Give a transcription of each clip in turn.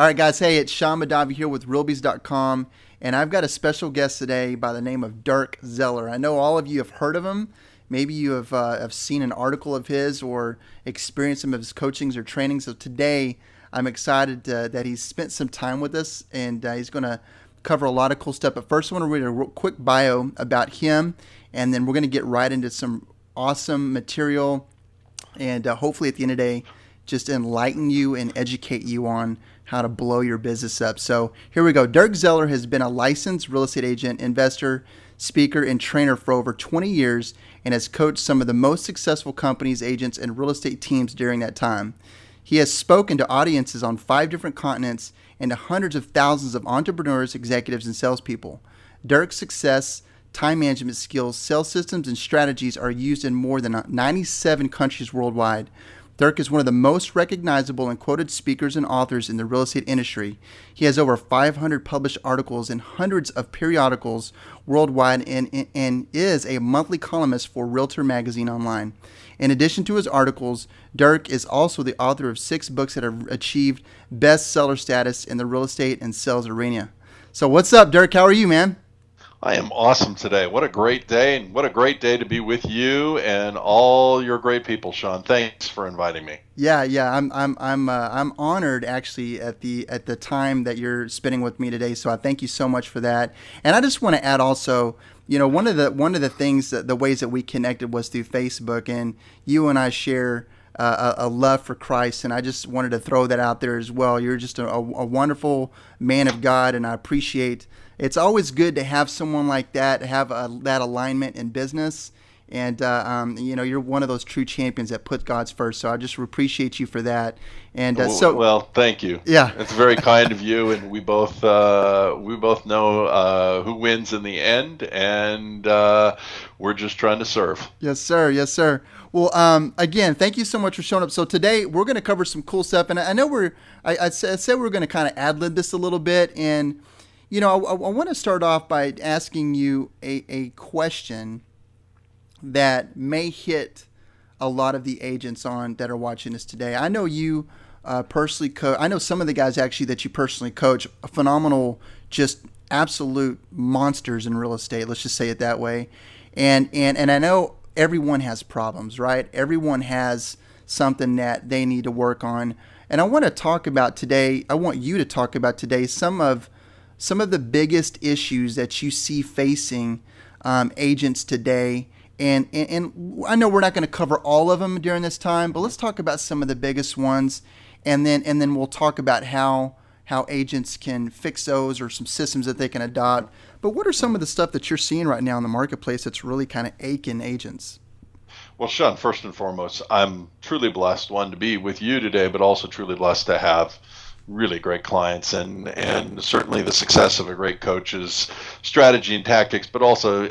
All right, guys. Hey, it's Sean Madavi here with Realbies.com, and I've got a special guest today by the name of Dirk Zeller. I know all of you have heard of him. Maybe you have seen an article of his or experienced some of his coachings or trainings. So today, I'm excited that he's spent some time with us, and he's going to cover a lot of cool stuff. But first, I want to read a quick bio about him, and then we're going to get right into some awesome material, and hopefully at the end of the day, just enlighten you and educate you on how to blow your business up. So here we go. Dirk Zeller has been a licensed real estate agent, investor, speaker, and trainer for over 20 years and has coached some of the most successful companies, agents, and real estate teams during that time. He has spoken to audiences on 5 different continents and to hundreds of thousands of entrepreneurs, executives, and salespeople. Dirk's success, time management skills, sales systems, and strategies are used in more than 97 countries worldwide. Dirk is one of the most recognizable and quoted speakers and authors in the real estate industry. He has over 500 published articles in hundreds of periodicals worldwide and is a monthly columnist for Realtor Magazine online. In addition to his articles, Dirk is also the author of 6 books that have achieved bestseller status in the real estate and sales arena. So what's up, Dirk? How are you, man? I am awesome today. What a great day, and what a great day to be with you and all your great people, Sean. Thanks for inviting me. Yeah. I'm honored actually at the time that you're spending with me today. So I thank you so much for that. And I just want to add also, one of the things that the ways that we connected was through Facebook, and you and I share a love for Christ, and I just wanted to throw that out there as well. You're just a wonderful man of God, and I appreciate. It's always good to have someone like that, have that alignment in business, and you're one of those true champions that put God's first. So I just appreciate you for that. And well, thank you. Yeah, it's very kind of you, and we both know who wins in the end, and we're just trying to serve. Yes, sir. Yes, sir. Well, again, thank you so much for showing up. So today we're going to cover some cool stuff, and I know I said we're going to kind of ad-lib this a little bit, and I want to start off by asking you a question that may hit a lot of the agents that are watching this today. I know you personally coach. I know some of the guys actually that you personally coach, phenomenal, just absolute monsters in real estate. Let's just say it that way. And I know everyone has problems, right? Everyone has something that they need to work on. And I want to talk about today. I want you to talk about today some of the biggest issues that you see facing agents today. And I know we're not going to cover all of them during this time, but let's talk about some of the biggest ones, and then we'll talk about how agents can fix those or some systems that they can adopt. But what are some of the stuff that you're seeing right now in the marketplace that's really kind of aching agents? Well, Sean, first and foremost, I'm truly blessed, one, to be with you today, but also truly blessed to have really great clients, and certainly the success of a great coach's strategy and tactics, but also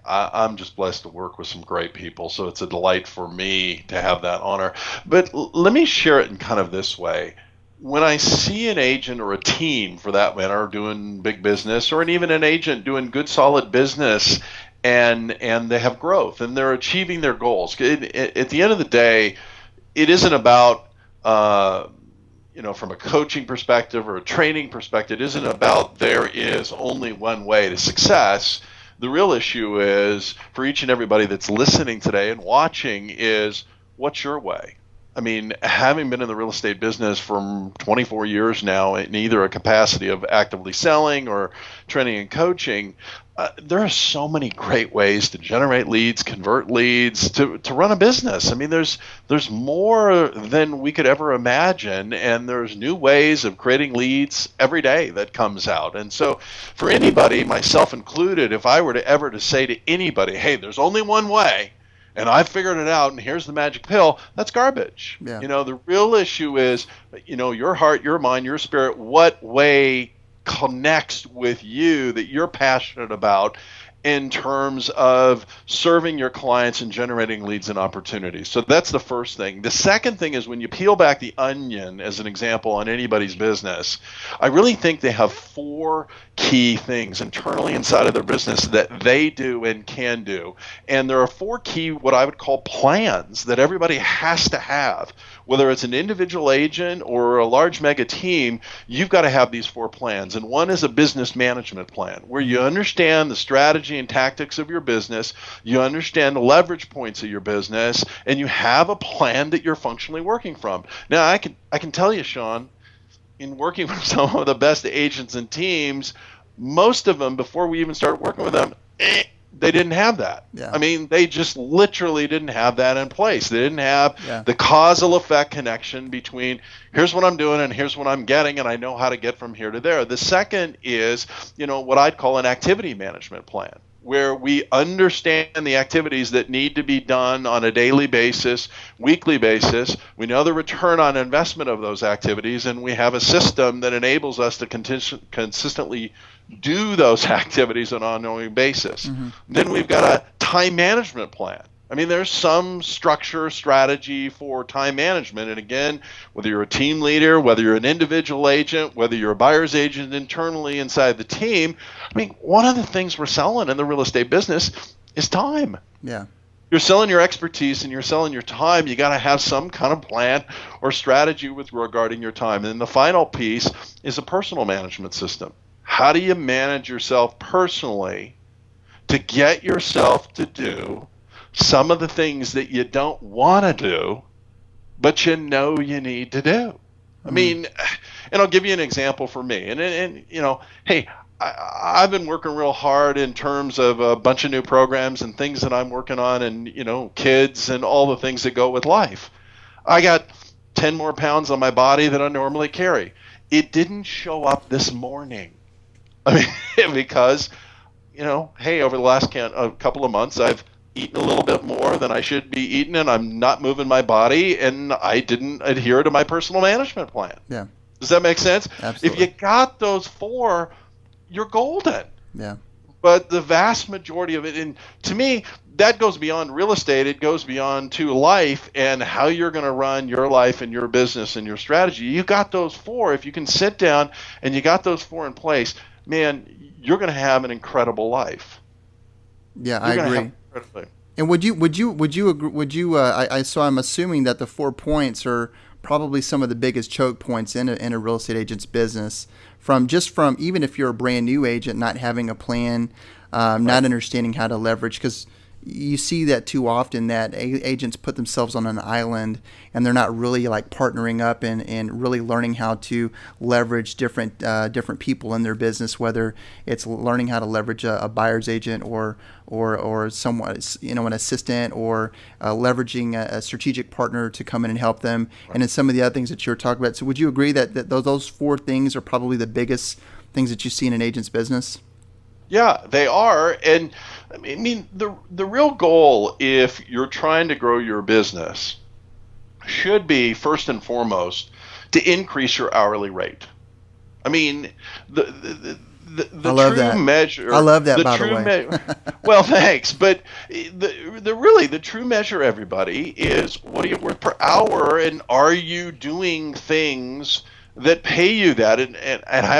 I'm just blessed to work with some great people. So it's a delight for me to have that honor. But let me share it in kind of this way. When I see an agent or a team, for that matter, doing big business, or even an agent doing good, solid business, and they have growth and they're achieving their goals, at the end of the day, it isn't about from a coaching perspective or a training perspective, it isn't about there is only one way to success. The real issue is, for each and everybody that's listening today and watching, is what's your way? I mean, having been in the real estate business for 24 years now in either a capacity of actively selling or training and coaching, there are so many great ways to generate leads, convert leads, to run a business. I mean, there's more than we could ever imagine, and there's new ways of creating leads every day that comes out. And so for anybody, myself included, if I were to ever to say to anybody, hey, there's only one way, and I figured it out, and here's the magic pill, that's garbage. Yeah. The real issue is, your heart, your mind, your spirit, what way connects with you that you're passionate about, in terms of serving your clients and generating leads and opportunities. So that's the first thing. The second thing is when you peel back the onion, as an example, on anybody's business, I really think they have 4 key things internally inside of their business that they do and can do. And there are 4 key, what I would call plans that everybody has to have. Whether it's an individual agent or a large mega team, you've got to have these 4 plans. And one is a business management plan, where you understand the strategy and tactics of your business, you understand the leverage points of your business, and you have a plan that you're functionally working from. Now, I can tell you, Sean, in working with some of the best agents and teams, most of them, before we even started working with them, they didn't have that. Yeah. I mean, they just literally didn't have that in place. They didn't have the causal effect connection between here's what I'm doing and here's what I'm getting, and I know how to get from here to there. The second is, what I'd call an activity management plan, where we understand the activities that need to be done on a daily basis, weekly basis. We know the return on investment of those activities, and we have a system that enables us to consistently do those activities on an ongoing basis. Mm-hmm. Then we've got a time management plan. I mean, there's some structure, strategy for time management. And again, whether you're a team leader, whether you're an individual agent, whether you're a buyer's agent internally inside the team, I mean, one of the things we're selling in the real estate business is time. Yeah. You're selling your expertise and you're selling your time. You got to have some kind of plan or strategy with regarding your time. And then the final piece is a personal management system. How do you manage yourself personally to get yourself to do some of the things that you don't want to do, but you know you need to do? Mm-hmm. I mean, and I'll give you an example for me. And hey, I've been working real hard in terms of a bunch of new programs and things that I'm working on, and kids and all the things that go with life. I got 10 more pounds on my body than I normally carry. It didn't show up this morning. I mean, because, hey, over the last couple of months, I've eaten a little bit more than I should be eating, and I'm not moving my body, and I didn't adhere to my personal management plan. Yeah. Does that make sense? Absolutely. If you got those 4, you're golden. Yeah. But the vast majority of it, and to me, that goes beyond real estate. It goes beyond to life and how you're going to run your life and your business and your strategy. You got those 4. If you can sit down and you got those 4 in place, man, you're going to have an incredible life. Yeah, I agree. And would you agree? So I'm assuming that the 4 points are probably some of the biggest choke points in a real estate agent's business. From even if you're a brand new agent, not having a plan, not understanding how to leverage, because you see that too often that agents put themselves on an island and they're not really like partnering up and really learning how to leverage different people in their business, whether it's learning how to leverage a buyer's agent or someone, an assistant, or leveraging a strategic partner to come in and help them. Right. And then some of the other things that you were talking about. So would you agree that those 4 things are probably the biggest things that you see in an agent's business? Yeah, they are. And I mean, the real goal, if you're trying to grow your business, should be first and foremost to increase your hourly rate. I mean, the true measure. I love that, by the way. Well, thanks. But the true measure, everybody, is what are you worth per hour, and are you doing things that pay you that? And I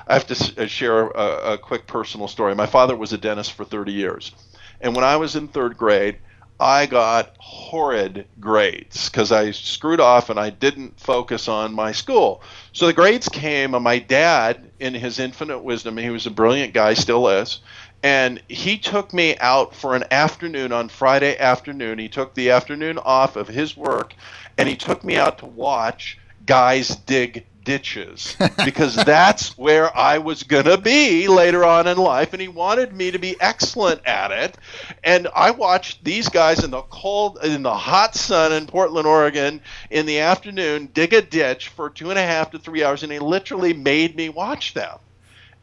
have to share a quick personal story. My father was a dentist for 30 years. And when I was in 3rd grade, I got horrid grades because I screwed off and I didn't focus on my school. So the grades came, and my dad, in his infinite wisdom, he was a brilliant guy, still is, and he took me out for an afternoon on Friday afternoon. He took the afternoon off of his work, and he took me out to watch guys dig ditches, because that's where I was going to be later on in life, and he wanted me to be excellent at it. And I watched these guys in the hot sun in Portland, Oregon in the afternoon dig a ditch for 2.5 to 3 hours, and he literally made me watch them.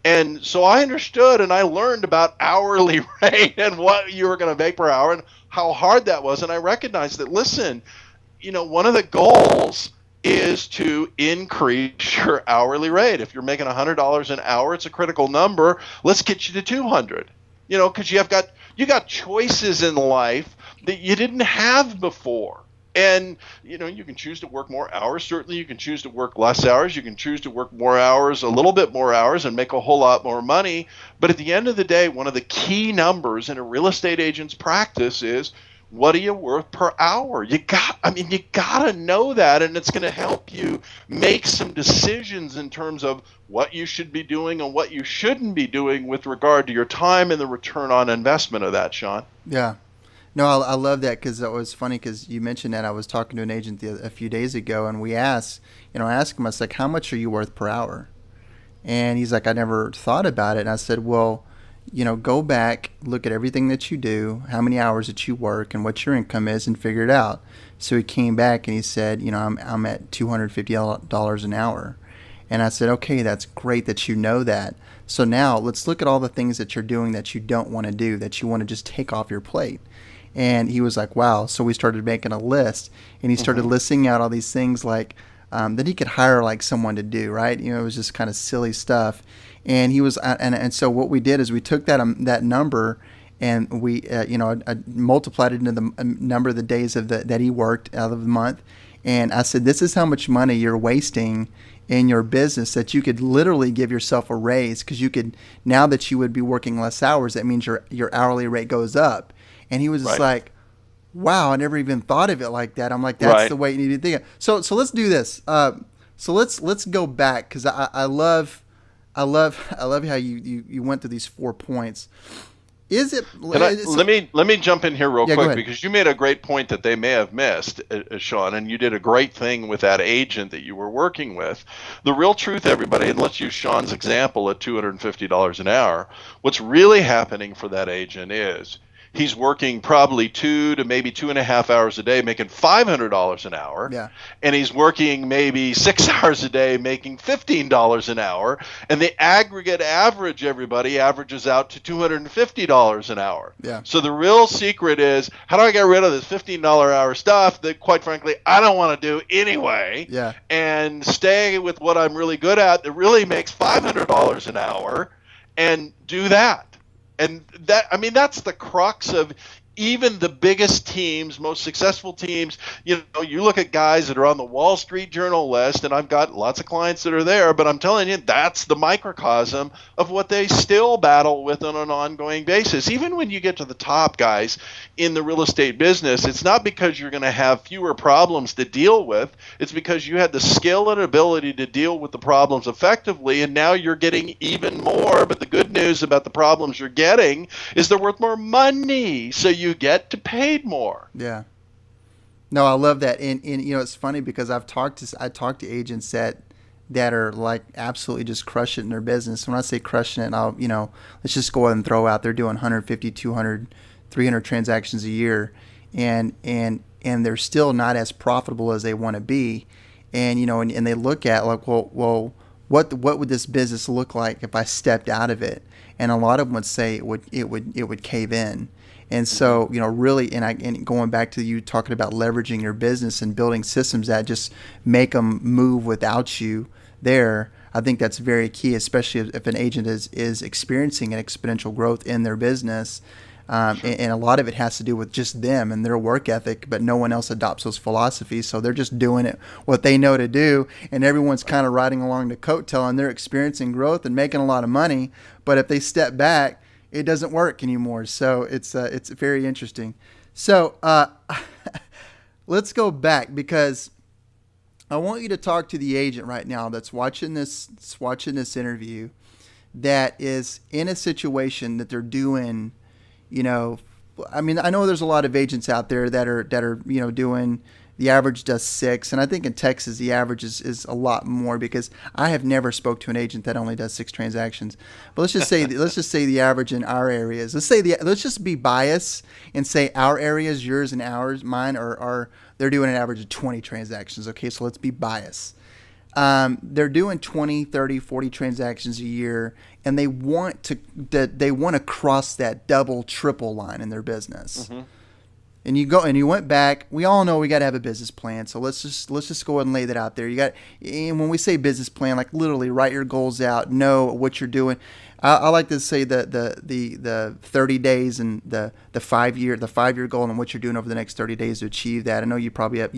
And so I understood and I learned about hourly rate and what you were going to make per hour and how hard that was. And I recognized that, listen, one of the goals is to increase your hourly rate. If you're making $100 an hour, it's a critical number. Let's get you to $200. because you got choices in life that you didn't have before. And, you can choose to work more hours. Certainly you can choose to work less hours. You can choose to work more hours, a little bit more hours, and make a whole lot more money. But at the end of the day, one of the key numbers in a real estate agent's practice is, what are you worth per hour? You got to know that, and it's going to help you make some decisions in terms of what you should be doing and what you shouldn't be doing with regard to your time and the return on investment of that, Sean. Yeah. No, I love that, because it was funny because you mentioned that. I was talking to an agent a few days ago, and I asked him, I was like, how much are you worth per hour? And he's like, I never thought about it. And I said, well, go back, look at everything that you do, how many hours that you work, and what your income is, and figure it out. So he came back and he said, I'm at $250 an hour. And I said, okay, that's great that you know that. So now let's look at all the things that you're doing that you don't want to do, that you want to just take off your plate. And he was like, wow. So we started making a list, and he started listing out all these things like that he could hire like someone to do, right? It was just kind of silly stuff. And he was, and so what we did is we took that number, and we, I multiplied it into the number of the days that he worked out of the month. And I said, this is how much money you're wasting in your business, that you could literally give yourself a raise, because you could, now that you would be working less hours, that means your hourly rate goes up. And he was just like, wow, I never even thought of it like that. I'm like, that's the way you need to think of it. So let's do this. So let's go back, because I love how you went through these 4 points. Let me jump in here real quick, because you made a great point that they may have missed, Sean, and you did a great thing with that agent that you were working with. The real truth, everybody, and let's use Sean's example at $250 an hour, what's really happening for that agent is he's working probably 2 to maybe 2.5 hours a day, making $500 an hour. Yeah. And he's working maybe 6 hours a day, making $15 an hour. And the aggregate average, everybody, averages out to $250 an hour. Yeah. So the real secret is, how do I get rid of this $15 hour stuff that, quite frankly, I don't want to do anyway? Yeah. And stay with what I'm really good at that really makes $500 an hour, and do that. And that's the crux of even the biggest teams, most successful teams. You look at guys that are on the Wall Street Journal list, and I've got lots of clients that are there, but I'm telling you, that's the microcosm of what they still battle with on an ongoing basis. Even when you get to the top, guys, in the real estate business, it's not because you're going to have fewer problems to deal with. It's because you had the skill and ability to deal with the problems effectively, and now you're getting even more. But the good news about the problems you're getting is they're worth more money, so you get to paid more. Yeah. No, I love that. And it's funny, because I talked to agents that are like absolutely just crushing it in their business. When I say crushing it, let's just go ahead and throw out, they're doing 150, 200, 300 transactions a year, and they're still not as profitable as they want to be. And and they look at like, well, what would this business look like if I stepped out of it? And a lot of them would say it would cave in. And so, really, and going back to you talking about leveraging your business and building systems that just make them move without you there, I think that's very key, especially if an agent is experiencing an exponential growth in their business. And a lot of it has to do with just them and their work ethic, but no one else adopts those philosophies. So they're just doing it what they know to do, and everyone's kind of riding along the coattail, and they're experiencing growth and making a lot of money. But if they step back, it doesn't work anymore. So it's very interesting. So let's go back, because I want you to talk to the agent right now that's watching this interview, that is in a situation that they're doing. I know there's a lot of agents out there that are doing, the average does 6, and I think in Texas the average is a lot more, because I have never spoke to an agent that only does 6 transactions. But let's just say the average in our areas. Let's just be biased and say our areas, yours and ours, mine are they're doing an average of 20 transactions. Okay, so let's be biased. They're doing 20, 30, 40 transactions a year, and they want to cross that double, triple line in their business. Mm-hmm. And you went back. We all know we got to have a business plan. So let's just go ahead and lay that out there. And when we say business plan, like literally write your goals out, know what you're doing. I like to say that the 30 days and the 5 year goal and what you're doing over the next 30 days to achieve that. I know you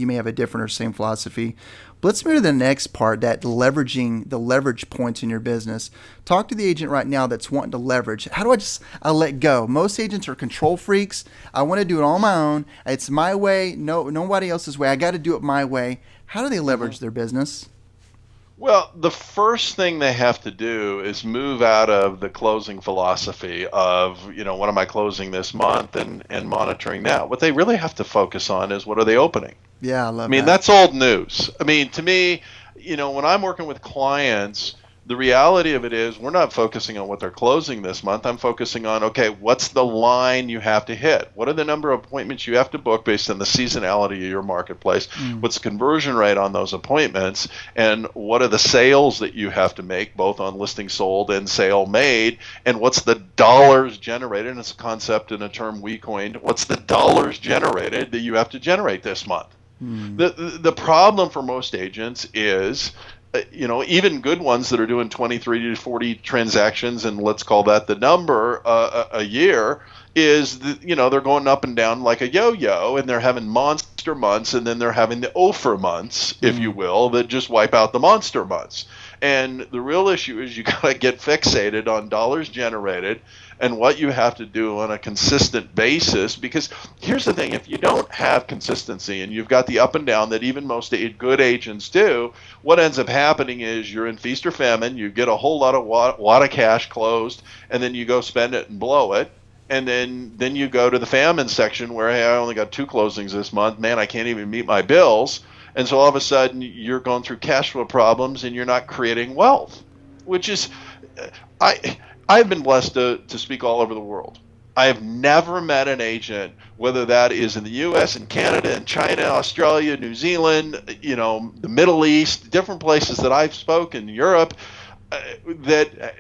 may have a different or same philosophy. But let's move to the next part, that leveraging the leverage points in your business. Talk to the agent right now that's wanting to leverage. How do I let go? Most agents are control freaks. I want to do it on my own. It's my way, nobody else's way. I got to do it my way. How do they leverage their business? Well, the first thing they have to do is move out of the closing philosophy of, what am I closing this month and monitoring that. What they really have to focus on is, what are they opening? Yeah, I love that. I mean, that's old news. I mean, to me, when I'm working with clients, the reality of it is we're not focusing on what they're closing this month. I'm focusing on, okay, what's the line you have to hit? What are the number of appointments you have to book based on the seasonality of your marketplace? What's the conversion rate on those appointments? And what are the sales that you have to make, both on listing sold and sale made? And what's the dollars generated? And it's a concept and a term we coined. What's the dollars generated that you have to generate this month? The problem for most agents is, even good ones that are doing 23 to 40 transactions, and let's call that the number a year, is they're going up and down like a yo-yo, and they're having monster months, and then they're having the offer months, if you will, that just wipe out the monster months. And the real issue is you got to get fixated on dollars generated and what you have to do on a consistent basis. Because here's the thing, if you don't have consistency and you've got the up and down that even most good agents do, what ends up happening is you're in feast or famine, you get a whole lot of cash closed, and then you go spend it and blow it. And then you go to the famine section where, hey, I only got 2 closings this month. Man, I can't even meet my bills. And so all of a sudden you're going through cash flow problems and you're not creating wealth, which is, I've been blessed to speak all over the world. I have never met an agent, whether that is in the U.S. and Canada and China, Australia, New Zealand, the Middle East, different places that I've spoken, Europe, that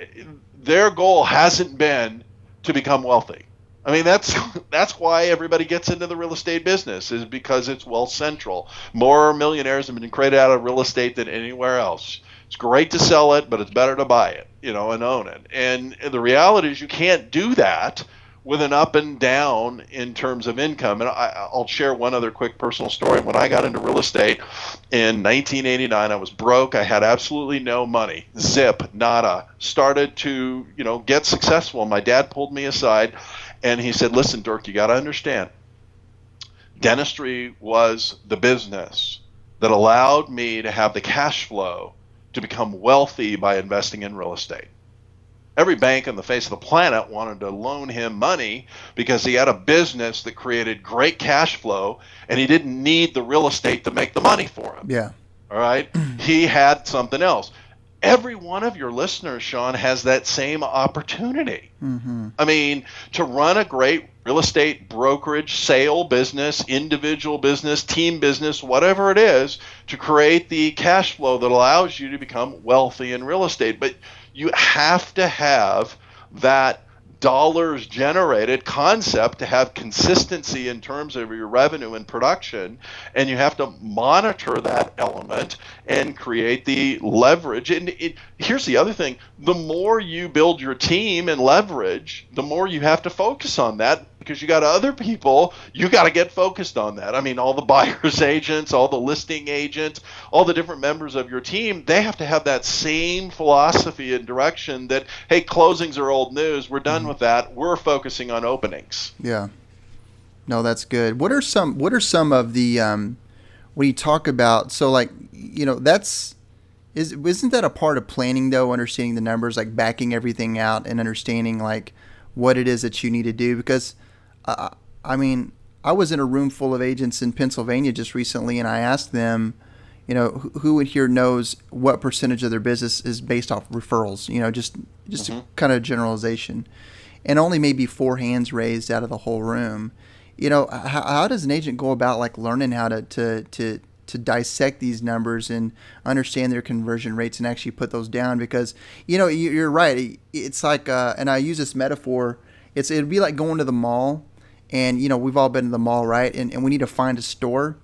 their goal hasn't been to become wealthy. I mean, that's why everybody gets into the real estate business, is because it's wealth central. More millionaires have been created out of real estate than anywhere else. It's great to sell it, but it's better to buy it, and own it. And the reality is you can't do that with an up and down in terms of income. And I'll share one other quick personal story. When I got into real estate in 1989, I was broke. I had absolutely no money. Zip, nada. Started to, get successful. My dad pulled me aside and he said, listen, Dirk, you got to understand. Dentistry was the business that allowed me to have the cash flow to become wealthy by investing in real estate. Every bank on the face of the planet wanted to loan him money because he had a business that created great cash flow, and he didn't need the real estate to make the money for him. Yeah. All right? He had something else. Every one of your listeners, Sean, has that same opportunity. Mm-hmm. I mean, to run a great real estate brokerage, sale business, individual business, team business, whatever it is, to create the cash flow that allows you to become wealthy in real estate. But you have to have that dollars generated concept to have consistency in terms of your revenue and production, and you have to monitor that element and create the leverage. And here's the other thing, the more you build your team and leverage, the more you have to focus on that, because you got other people, you got to get focused on that. I mean, all the buyer's agents, all the listing agents, all the different members of your team, they have to have that same philosophy and direction that, hey, closings are old news. We're done with that. We're focusing on openings. Yeah. No, that's good. What are some of the, when you talk about, so like, isn't that a part of planning though, understanding the numbers, like backing everything out and understanding like what it is that you need to do? Because I mean, I was in a room full of agents in Pennsylvania just recently, and I asked them, who in here knows what percentage of their business is based off referrals? Just a kind of generalization, and only maybe 4 hands raised out of the whole room. How does an agent go about like learning how to dissect these numbers and understand their conversion rates and actually put those down? Because you're right. It's like, and I use this metaphor. It'd be like going to the mall. And, we've all been to the mall, right? And we need to find a store.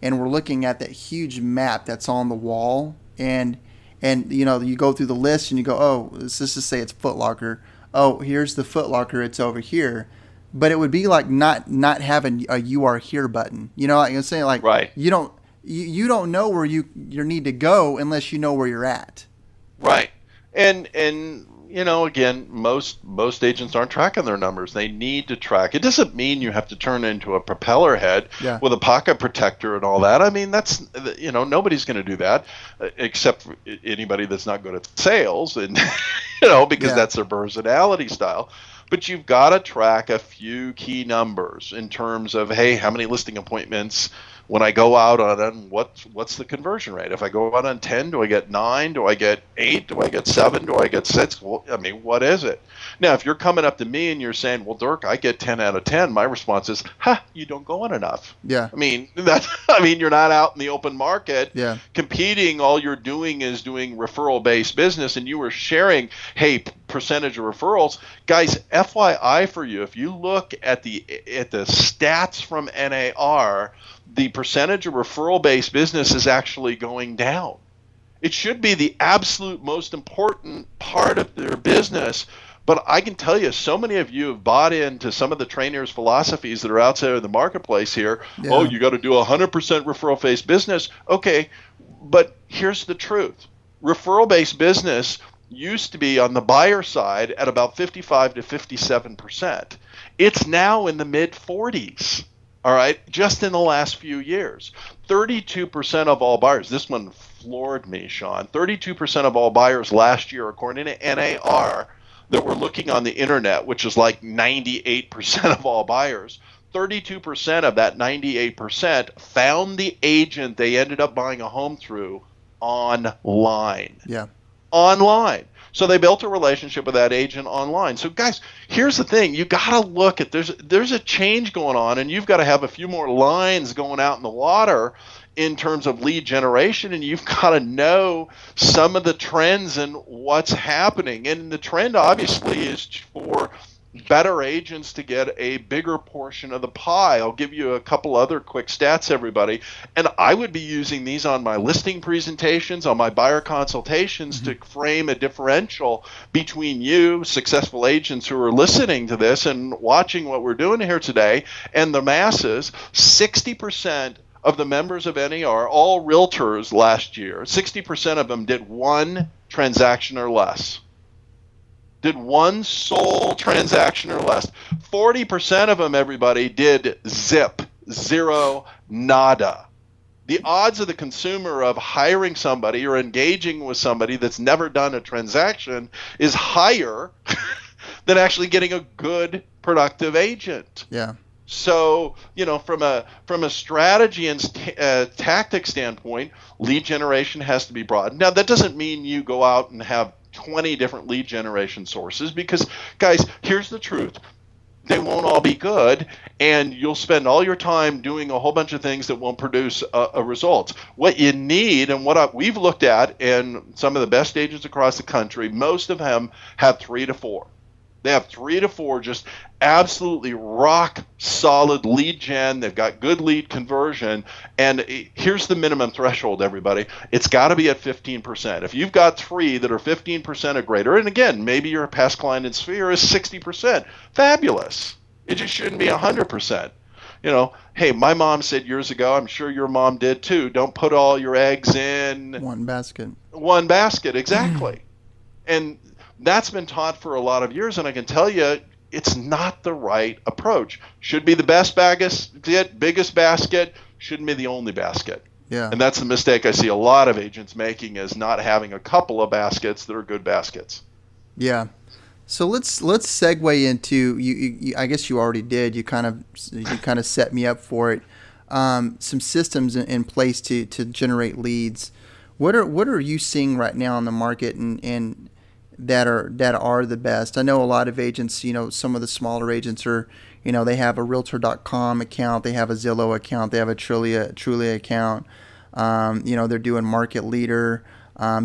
And we're looking at that huge map that's on the wall. And and you go through the list and you go, oh, let's just say it's Foot Locker. Oh, here's the Foot Locker. It's over here. But it would be like not having a "You Are Here" button. Like I'm saying, like Right. you don't know where you need to go unless you know where you're at. Right. And again, most agents aren't tracking their numbers. They need to track. It doesn't mean you have to turn into a propeller head with a pocket protector and all that. I mean, that's nobody's going to do that except for anybody that's not good at sales, and because that's their personality style. But you've got to track a few key numbers in terms of, hey, how many listing appointments when I go out on what's the conversion rate? If I go out on 10, do I get 9? Do I get 8? Do I get 7? Do I get 6? Well, I mean, what is it? Now, if you're coming up to me and you're saying, well, Dirk, I get 10 out of 10, my response is, you don't go on enough. Yeah. I mean, you're not out in the open market competing. All you're doing is doing referral-based business, and you were sharing, hey, percentage of referrals. Guys, FYI for you, if you look at the stats from NAR, the percentage of referral-based business is actually going down. It should be the absolute most important part of their business. But I can tell you, so many of you have bought into some of the trainers' philosophies that are out there in the marketplace here. Yeah. Oh, you got to do 100% referral-based business. Okay, but here's the truth. Referral-based business used to be on the buyer side at about 55 to 57%. It's now in the mid-40s. All right, just in the last few years, 32% of all buyers, this one floored me, Sean, 32% of all buyers last year, according to NAR, that were looking on the internet, which is like 98% of all buyers, 32% of that 98% found the agent they ended up buying a home through online. Yeah. Online. So they built a relationship with that agent online. So guys, here's the thing. You got to look at, there's a change going on, and you've got to have a few more lines going out in the water in terms of lead generation, and you've got to know some of the trends and what's happening. And the trend obviously is for better agents to get a bigger portion of the pie. I'll give you a couple other quick stats, everybody. And I would be using these on my listing presentations, on my buyer consultations to frame a differential between you, successful agents who are listening to this and watching what we're doing here today, and the masses. 60% of the members of NAR, all realtors last year, 60% of them did one transaction or less. Did one sole transaction or less. 40% of them, everybody, did zero, nada. The odds of the consumer of hiring somebody or engaging with somebody that's never done a transaction is higher than actually getting a good, productive agent. Yeah. So, from a strategy and tactic standpoint, lead generation has to be broad. Now, that doesn't mean you go out and have 20 different lead generation sources, because, guys, here's the truth. They won't all be good, and you'll spend all your time doing a whole bunch of things that won't produce a result. What you need, and what we've looked at, and some of the best agents across the country, most of them have 3 to 4. They have 3 to 4 just absolutely rock solid lead gen. They've got good lead conversion. And here's the minimum threshold, everybody. It's got to be at 15%. If you've got 3 that are 15% or greater, and again, maybe your past client in Sphere is 60%, fabulous. It just shouldn't be 100%. Hey, my mom said years ago, I'm sure your mom did too, don't put all your eggs in one basket. One basket, exactly. And that's been taught for a lot of years, and I can tell you it's not the right approach. Should be the best basket, biggest basket, shouldn't be the only basket. Yeah. And that's the mistake I see a lot of agents making, is not having a couple of baskets that are good baskets. Yeah. So let's segue into you. I guess you already did. You kind of set me up for it. Some systems in place to generate leads. What are you seeing right now in the market and that are the best? I know a lot of agents, some of the smaller agents are, they have a Realtor.com account, they have a Zillow account, they have a Trulia account. They're doing Market Leader.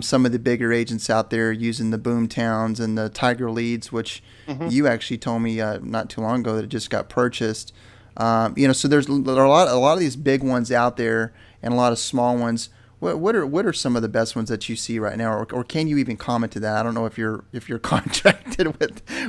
Some of the bigger agents out there are using the Boomtowns and the Tiger Leads, which you actually told me not too long ago that it just got purchased. So there are a lot of these big ones out there and a lot of small ones. What are some of the best ones that you see right now, or can you even comment to that? I don't know if you're contracted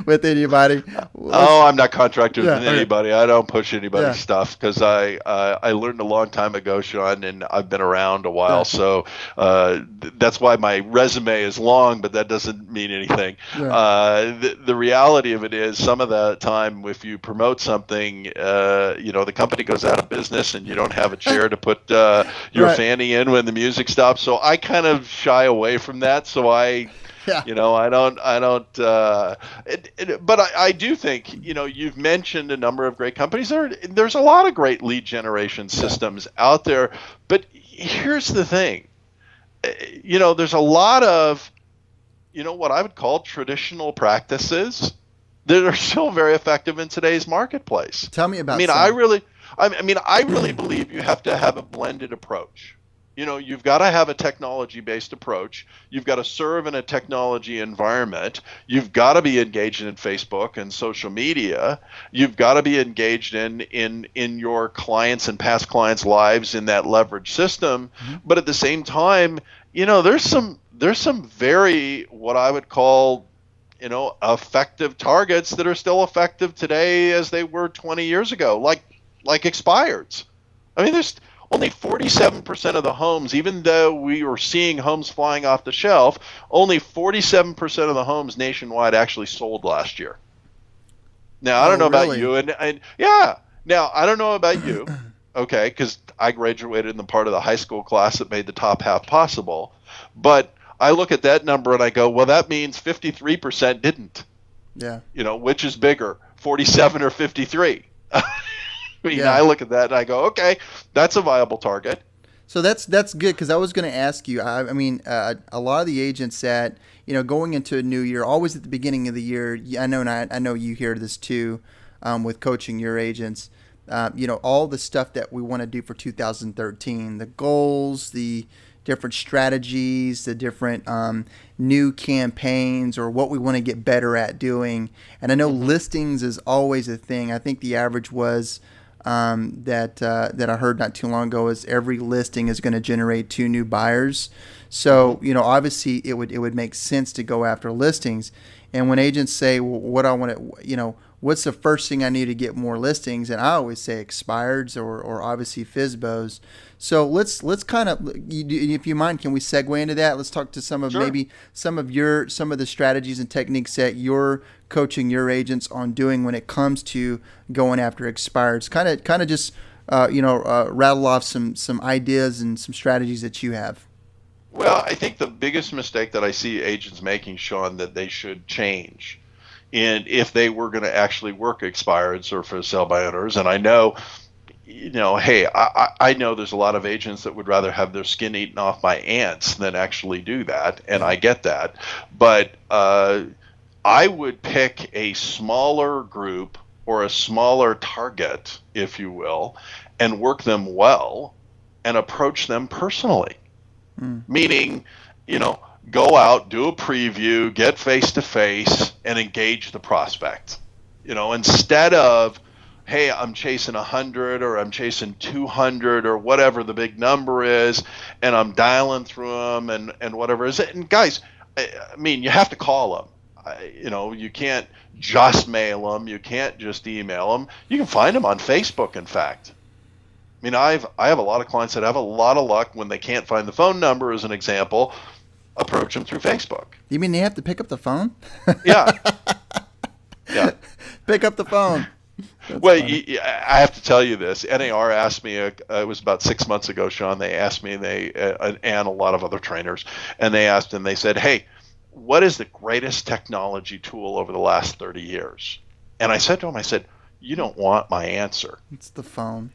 with anybody. Oh, I'm not contracted Yeah, with okay. anybody. I don't push anybody's Yeah, stuff because I learned a long time ago, Sean, and I've been around a while. yeah, So that's why my resume is long, but that doesn't mean anything. yeah. The reality of it is, some of the time, if you promote something, the company goes out of business, and you don't have a chair to put your Right. fanny in when the music stops. So I kind of shy away from that. So Yeah. I don't. But I do think, you've mentioned a number of great companies. There's a lot of great lead generation systems out there. But here's the thing. There's a lot of, what I would call traditional practices that are still very effective in today's marketplace. Tell me I about mean, some. I really believe you have to have a blended approach. You've got to have a technology-based approach. You've got to serve in a technology environment. You've got to be engaged in Facebook and social media. You've got to be engaged in your clients and past clients' lives in that leverage system. Mm-hmm. But at the same time, there's some very, what I would call, effective targets that are still effective today as they were 20 years ago, like expireds. I mean, there's only 47% of the homes, even though we were seeing homes flying off the shelf, only 47% of the homes nationwide actually sold last year. Now, I Oh, don't know about really? you, and yeah. Now, I don't know about you, okay, because I graduated in the part of the high school class that made the top half possible. But I look at that number and I go, well, that means 53% didn't. Yeah. Which is bigger, 47 or 53? Yeah. I look at that and I go, okay, that's a viable target. So that's good, because I was going to ask you. I mean, a lot of the agents that going into a new year, always at the beginning of the year. I know, and I know you hear this too, with coaching your agents. All the stuff that we want to do for 2013, the goals, the different strategies, the different new campaigns, or what we want to get better at doing. And I know listings is always a thing. I think the average was that I heard not too long ago is every listing is going to generate 2 new buyers. So obviously it would make sense to go after listings. And when agents say, well, what I want to, what's the first thing I need to get more listings? And I always say expireds, or obviously FSBOs. So let's kind of, if you mind, can we segue into that? Let's talk to some of Sure. maybe some of the strategies and techniques that you're coaching your agents on doing when it comes to going after expireds. Kind of just rattle off some ideas and some strategies that you have. Well, I think the biggest mistake that I see agents making, Sean, that they should change, and if they were going to actually work expireds or for sale by owners, and I know, hey, I know there's a lot of agents that would rather have their skin eaten off by ants than actually do that, and I get that, but I would pick a smaller group or a smaller target, if you will, and work them well and approach them personally. Meaning, go out, do a preview, get face-to-face, and engage the prospect. Instead of, hey, I'm chasing 100 or I'm chasing 200 or whatever the big number is, and I'm dialing through them and whatever is it. And guys, I mean, you have to call them. You can't just mail them. You can't just email them. You can find them on Facebook, in fact. I mean, I have a lot of clients that have a lot of luck when they can't find the phone number, as an example, approach them through Facebook. You mean they have to pick up the phone? Yeah. Yeah. Pick up the phone. That's Well, funny. I have to tell you this. NAR asked me, it was about 6 months ago, Sean, they asked me, and a lot of other trainers, and they said, hey, what is the greatest technology tool over the last 30 years? And I said to them, you don't want my answer. It's the phone.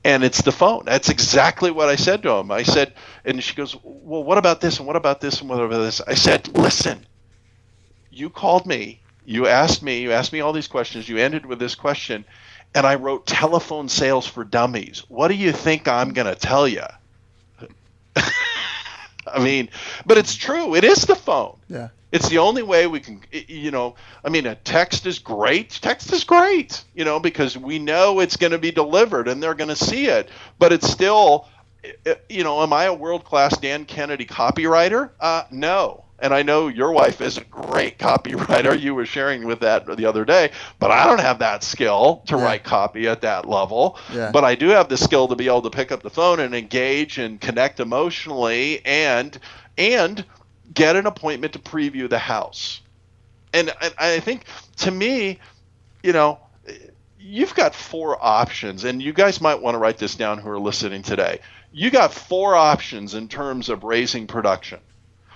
And it's the phone. That's exactly what I said to him. I said, and she goes, well, what about this and what about this and what about this? I said, listen, you called me, you asked me all these questions, you ended with this question, and I wrote telephone sales for dummies. What do you think I'm going to tell you? I mean, but it's true. It is the phone. Yeah. It's the only way we can, a text is great. Text is great, because we know it's going to be delivered and they're going to see it. But it's still, am I a world-class Dan Kennedy copywriter? No. And I know your wife is a great copywriter. You were sharing with that the other day, but I don't have that skill to write copy at that level. Yeah. But I do have the skill to be able to pick up the phone and engage and connect emotionally and get an appointment to preview the house. And I think, to me, you've got 4 options, and you guys might want to write this down who are listening today. You got 4 options in terms of raising production.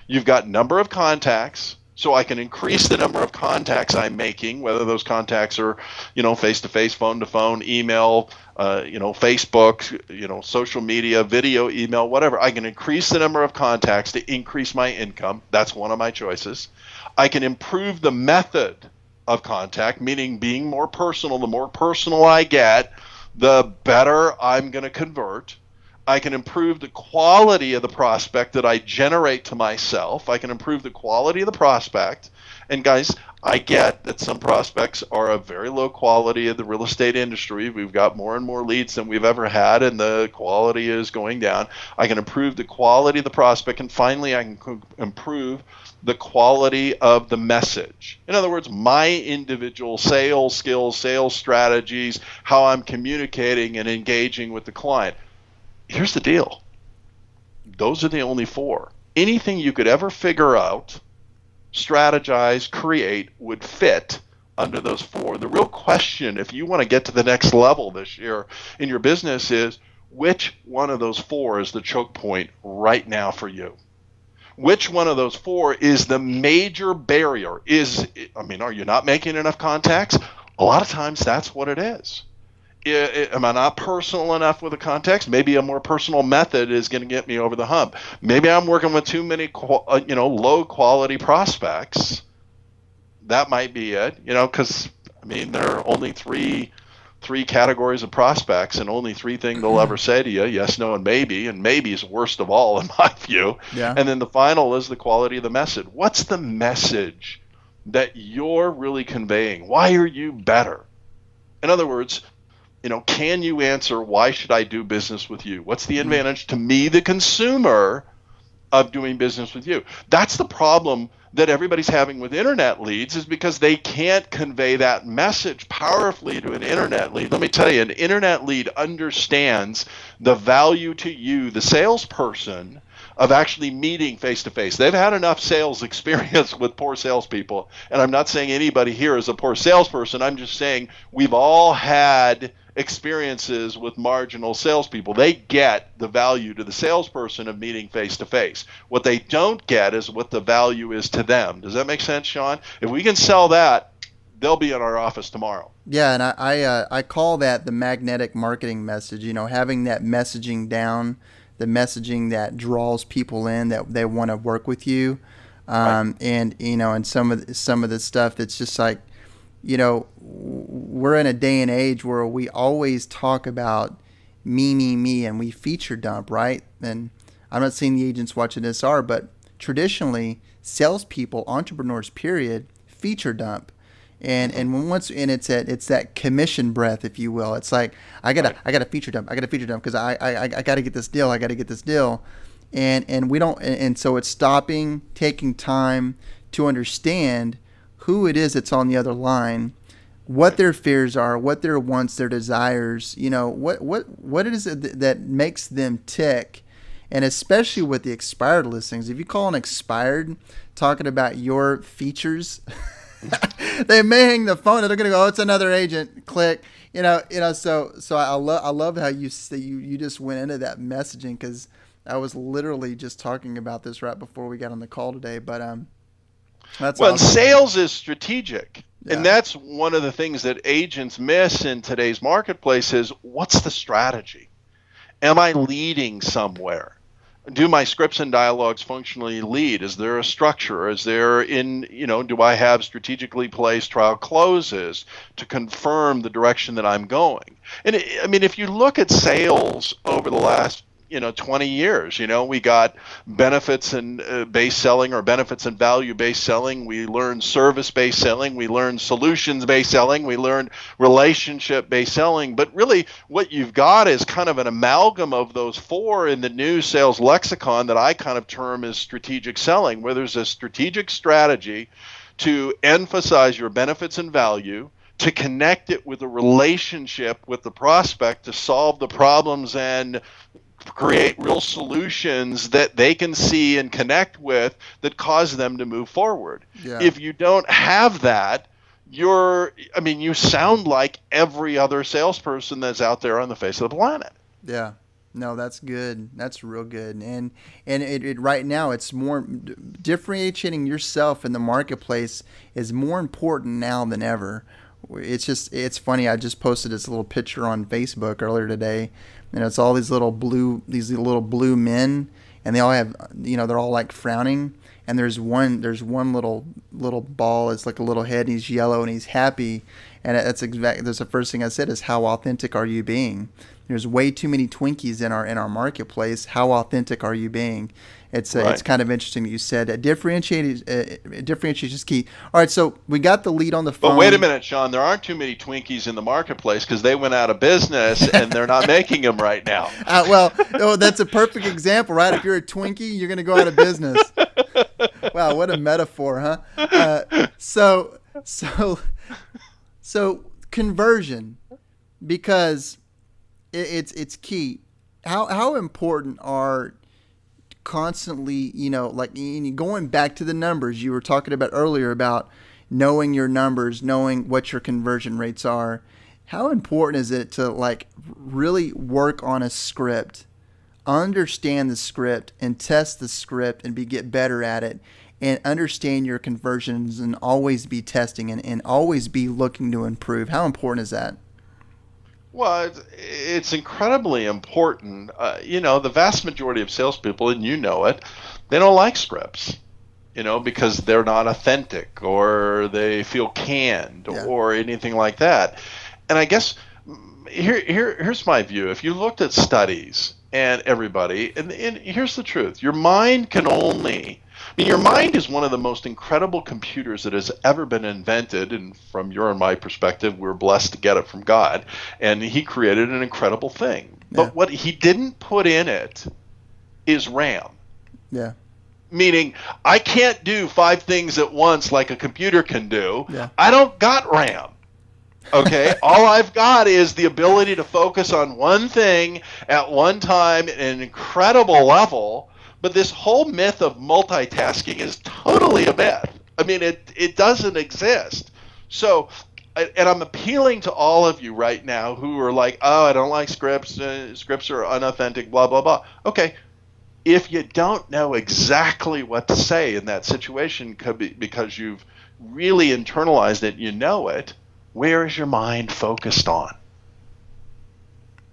You've got number of contacts, so I can increase the number of contacts I'm making, whether those contacts are, face-to-face, phone-to-phone, email, Facebook, social media, video, email, whatever. I can increase the number of contacts to increase my income. That's one of my choices. I can improve the method of contact, meaning being more personal. The more personal I get, the better I'm going to convert. I can improve the quality of the prospect that I generate to myself. I can improve the quality of the prospect. And guys, I get that some prospects are of very low quality in the real estate industry. We've got more and more leads than we've ever had, and the quality is going down. I can improve the quality of the prospect, and finally I can improve the quality of the message. In other words, my individual sales skills, sales strategies, how I'm communicating and engaging with the client. Here's the deal. Those are the only 4. Anything you could ever figure out, strategize, create would fit under those 4. The real question, if you want to get to the next level this year in your business, is which one of those 4 is the choke point right now for you? Which one of those 4 is the major barrier? Are you not making enough contacts? A lot of times that's what it is. Am I not personal enough with the context? Maybe a more personal method is going to get me over the hump. Maybe I'm working with too many, low quality prospects. That might be it. Because there are only three categories of prospects, and only 3 things they'll ever say to you: yes, no, and maybe. And maybe is worst of all in my view. Yeah. And then the final is the quality of the message. What's the message that you're really conveying? Why are you better? In other words, can you answer, why should I do business with you? What's the advantage to me, the consumer, of doing business with you? That's the problem that everybody's having with internet leads, is because they can't convey that message powerfully to an internet lead. Let me tell you, an internet lead understands the value to you, the salesperson, of actually meeting face-to-face. They've had enough sales experience with poor salespeople, and I'm not saying anybody here is a poor salesperson. I'm just saying we've all had experiences with marginal salespeople. They get the value to the salesperson of meeting face-to-face. What they don't get is what the value is to them. Does that make sense, Sean? If we can sell that, they'll be in our office tomorrow. Yeah, and I call that the magnetic marketing message. Having that messaging down, the messaging that draws people in, that they want to work with you, Right. and some of the stuff that's just like, we're in a day and age where we always talk about me, and we feature dump, right? And I'm not saying the agents watching this are, but traditionally, salespeople, entrepreneurs, period, feature dump. And it's that commission breath, if you will. It's like I gotta feature dump because I gotta get this deal, and we don't, and so it's taking time to understand who it is that's on the other line, what their fears are, what their wants, their desires, what it is that makes them tick. And especially with the expired listings, if you call an expired talking about your features, they may hang the phone and they're gonna go, "Oh, it's another agent." Click, So I love how you just went into that messaging, because I was literally just talking about this right before we got on the call today. But that's Well, awesome. sales is strategic. Yeah. And that's one of the things that agents miss in today's marketplace is, what's the strategy? Am I leading somewhere? Do my scripts and dialogues functionally lead? Is there a structure? Do I have strategically placed trial closes to confirm the direction that I'm going? And if you look at sales over the last 20 years. We got benefits and base selling, or benefits and value based selling. We learned service based selling. We learned solutions based selling. We learned relationship based selling. But really what you've got is kind of an amalgam of those four in the new sales lexicon that I kind of term as strategic selling, where there's a strategic strategy to emphasize your benefits and value, to connect it with a relationship with the prospect, to solve the problems and create real solutions that they can see and connect with that cause them to move forward. Yeah. If you don't have that, you sound like every other salesperson that's out there on the face of the planet. Yeah. No, that's good. That's real good. And it right now, it's more differentiating yourself in the marketplace is more important now than ever. It's funny. I just posted this little picture on Facebook earlier today, and it's all these little blue men, and they all have, they're all like frowning, and there's one little ball. It's like a little head, and he's yellow and he's happy, and that's the first thing I said is, how authentic are you being? There's way too many Twinkies in our marketplace. How authentic are you being? It's right. It's kind of interesting that you said differentiation is key. All right, so we got the lead on the phone. But wait a minute, Sean. There aren't too many Twinkies in the marketplace because they went out of business and they're not making them right now. That's a perfect example, right? If you're a Twinkie, you're going to go out of business. Wow, what a metaphor, huh? So conversion, because it's key. How important are constantly, going back to the numbers you were talking about earlier, about knowing your numbers, knowing what your conversion rates are. How important is it to really work on a script, understand the script and test the script and get better at it, and understand your conversions and always be testing and always be looking to improve? How important is that? Well, it's incredibly important. The vast majority of salespeople, and you know it, they don't like scripts, because they're not authentic, or they feel canned, or anything like that. And I guess here's my view. If you looked at studies and everybody, and here's the truth: your mind your mind is one of the most incredible computers that has ever been invented, and from your and my perspective, we're blessed to get it from God, and He created an incredible thing. Yeah. But what He didn't put in it is RAM. Yeah. Meaning, I can't do 5 things at once like a computer can do. Yeah. I don't got RAM. Okay? All I've got is the ability to focus on one thing at one time at an incredible level. But this whole myth of multitasking is totally a myth. It doesn't exist. So, and I'm appealing to all of you right now who are like, oh, I don't like scripts. Scripts are unauthentic, blah, blah, blah. Okay, if you don't know exactly what to say in that situation because you've really internalized it, you know it, where is your mind focused on?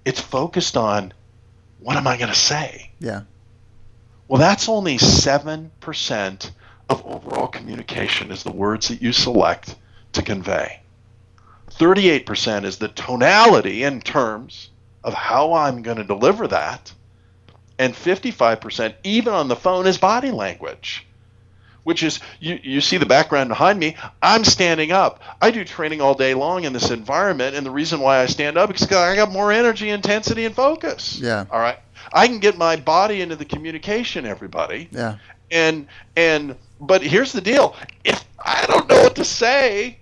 It's focused on, what am I going to say? Yeah. Well, that's only 7% of overall communication is the words that you select to convey. 38% is the tonality in terms of how I'm going to deliver that. And 55%, even on the phone, is body language, which is, you see the background behind me. I'm standing up. I do training all day long in this environment, and the reason why I stand up is because I got more energy, intensity, and focus. Yeah. All right. I can get my body into the communication, everybody. Yeah. But here's the deal. If I don't know what to say,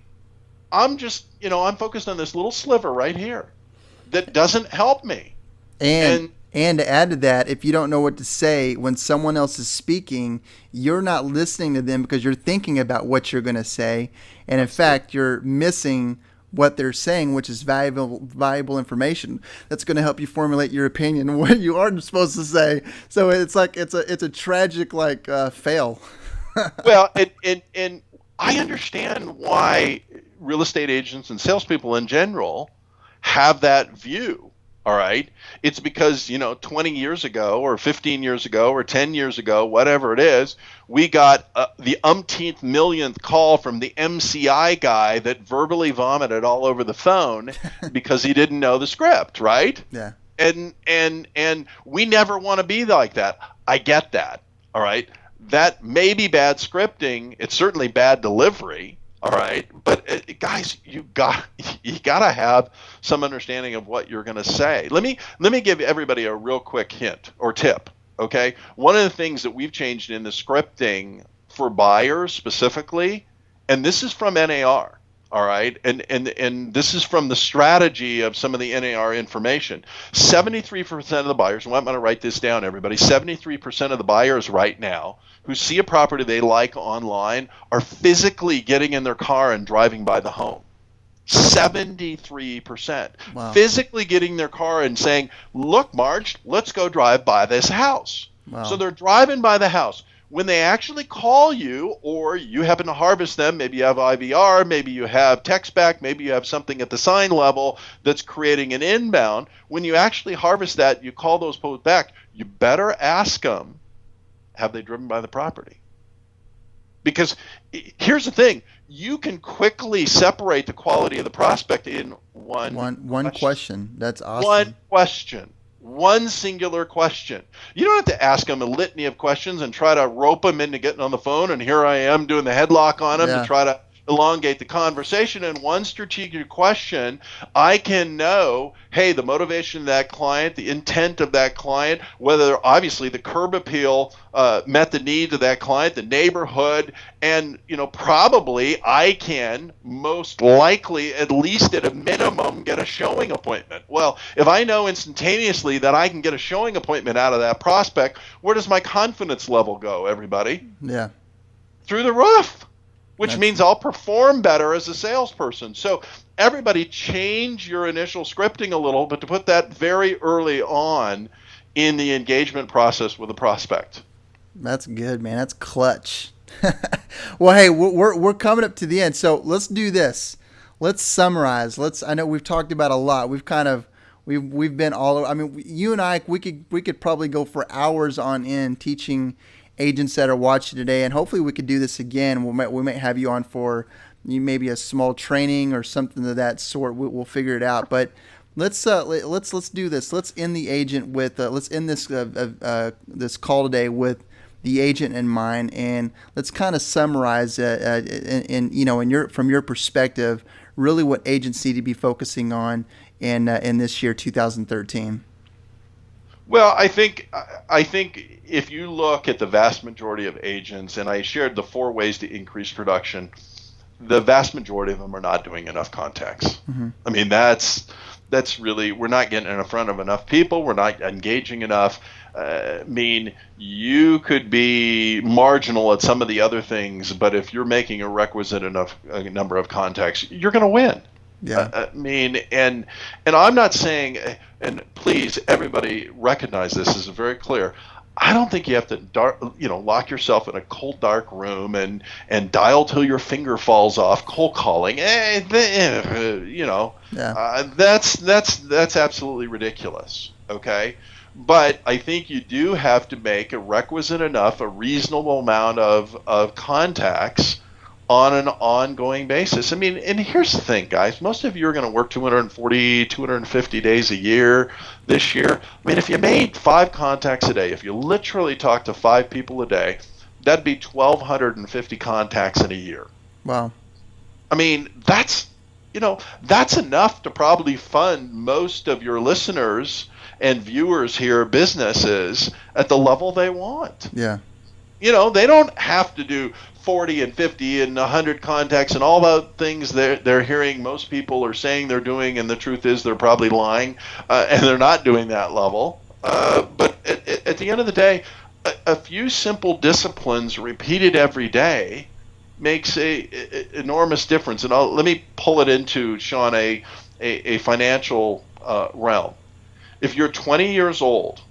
I'm just, I'm focused on this little sliver right here that doesn't help me. And to add to that, if you don't know what to say when someone else is speaking, you're not listening to them because you're thinking about what you're going to say. And in fact, you're missing what they're saying, which is valuable information that's going to help you formulate your opinion on what you are supposed to say. So it's a tragic fail. Well, and I understand why real estate agents and salespeople in general have that view. All right. It's because, 20 years ago or 15 years ago or 10 years ago, whatever it is, we got the umpteenth millionth call from the MCI guy that verbally vomited all over the phone because he didn't know the script, right? Yeah. And we never want to be like that. I get that. All right. That may be bad scripting. It's certainly bad delivery. All right. But guys, you got to have some understanding of what you're going to say. Let me give everybody a real quick hint or tip. Okay. One of the things that we've changed in the scripting for buyers specifically, and this is from NAR. All right, and this is from the strategy of some of the NAR information. 73% of the buyers, and I'm going to write this down, everybody, 73% of the buyers right now who see a property they like online are physically getting in their car and driving by the home. 73%. Wow. Physically getting their car and saying, look, Marge, let's go drive by this house. Wow. So they're driving by the house. When they actually call you, or you happen to harvest them, maybe you have IVR, maybe you have text back, maybe you have something at the sign level that's creating an inbound. When you actually harvest that, you call those posts back, you better ask them, have they driven by the property? Because here's the thing, you can quickly separate the quality of the prospect in one question. That's awesome. One question. One singular question. You don't have to ask them a litany of questions and try to rope them into getting on the phone, and here I am doing the headlock on them to try to elongate the conversation. In one strategic question, I can know, hey, the motivation of that client, the intent of that client, whether obviously the curb appeal met the needs of that client, the neighborhood, and probably I can most likely, at least at a minimum, get a showing appointment. Well, if I know instantaneously that I can get a showing appointment out of that prospect, where does my confidence level go, everybody? Yeah. Through the roof. Which means I'll perform better as a salesperson. So everybody change your initial scripting a little, but to put that very early on in the engagement process with a prospect. That's good, man. That's clutch. Well, hey, we're coming up to the end, so let's do this. Let's summarize. I know we've talked about a lot. We've been all over. I mean, you and I, we could probably go for hours on end teaching agents that are watching today, and hopefully we could do this again. We might have you on for maybe a small training or something of that sort. We'll figure it out. But let's do this. Let's end the agent with let's end this call today with the agent in mind, and let's kind of summarize from your perspective, really what agents need to be focusing on in this year 2013. Well, I think if you look at the vast majority of agents, and I shared the 4 ways to increase production, the vast majority of them are not doing enough contacts. Mm-hmm. I mean, that's really, we're not getting in front of enough people. We're not engaging enough. You could be marginal at some of the other things, but if you're making a requisite enough number of contacts, you're going to win. Yeah. And I'm not saying, and please, everybody recognize this is very clear. I don't think you have to lock yourself in a cold, dark room and dial till your finger falls off, cold calling. That's absolutely ridiculous. Okay. But I think you do have to make a requisite enough, a reasonable amount of contacts on an ongoing basis. I mean, and here's the thing, guys. Most of you are going to work 240, 250 days a year this year. I mean, if you made 5 contacts a day, if you literally talked to 5 people a day, that'd be 1,250 contacts in a year. Wow. I mean, that's enough to probably fund most of your listeners and viewers here businesses at the level they want. Yeah. They don't have to do 40 and 50 and 100 contacts and all the things they're hearing most people are saying they're doing, and the truth is they're probably lying, and they're not doing that level. But at the end of the day, a few simple disciplines repeated every day makes a enormous difference. And let me pull it into, Sean, a financial realm. If you're 20 years old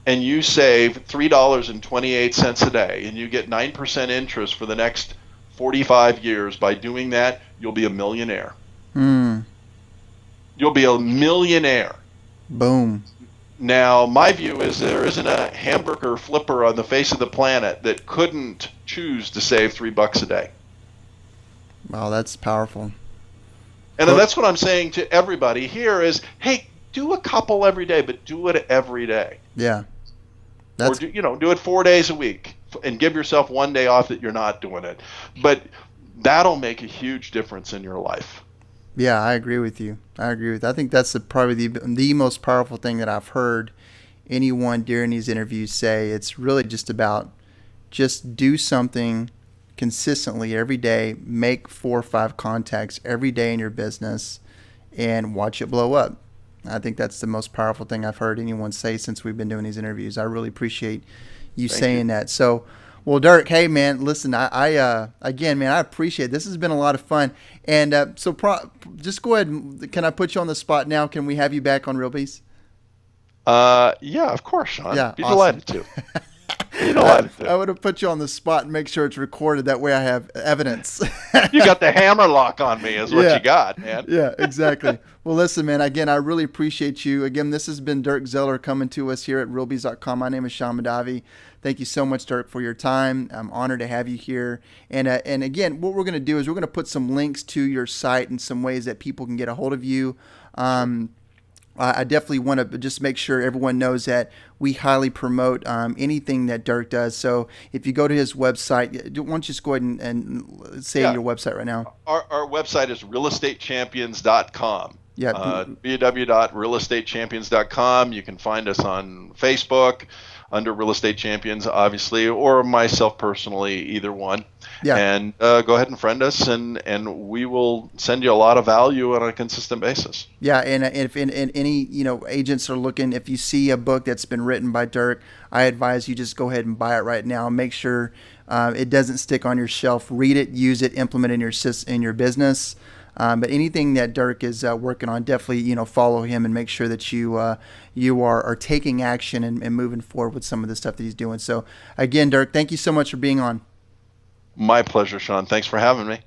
and you save $3.28 a day and you get 9% interest for the next 45 years by doing that, you'll be a millionaire. You'll be a millionaire. Boom. Now, my view is there isn't a hamburger flipper on the face of the planet that couldn't choose to save $3 a day. Wow, that's powerful. And that's what I'm saying to everybody here is, hey, do a couple every day, but do it every day. Yeah. Or do it 4 days a week and give yourself one day off that you're not doing it. But that'll make a huge difference in your life. Yeah, I agree with you. I think that's probably the most powerful thing that I've heard anyone during these interviews say. It's really just about just do something consistently every day, make 4 or 5 contacts every day in your business, and watch it blow up. I think that's the most powerful thing I've heard anyone say since we've been doing these interviews. I really appreciate you saying that. So, well, Dirk, hey man, listen, again, man, I appreciate it. This has been a lot of fun. And just go ahead. Can I put you on the spot now? Can we have you back on Realbies? Yeah, of course, Sean. Yeah, Be awesome. delighted to. Be delighted to. I would have put you on the spot and make sure it's recorded. That way I have evidence. You got the hammer lock on me is what you got, man. Yeah, exactly. Well, listen, man, again, I really appreciate you. Again, this has been Dirk Zeller coming to us here at Realbies.com. My name is Sean Madavi. Thank you so much, Dirk, for your time. I'm honored to have you here. And again, what we're going to do is we're going to put some links to your site and some ways that people can get a hold of you. I definitely want to just make sure everyone knows that we highly promote anything that Dirk does. So if you go to his website, why don't you just go ahead and say your website right now? Our website is realestatechampions.com. Yeah. www.realestatechampions.com. You can find us on Facebook under Real Estate Champions, obviously, or myself personally, either one. Yeah. And go ahead and friend us, and we will send you a lot of value on a consistent basis. Yeah, and if any agents are looking, if you see a book that's been written by Dirk, I advise you just go ahead and buy it right now. Make sure it doesn't stick on your shelf. Read it, use it, implement it in your business. But anything that Dirk is working on, definitely follow him and make sure that you are taking action and moving forward with some of the stuff that he's doing. So again, Dirk, thank you so much for being on. My pleasure, Sean. Thanks for having me.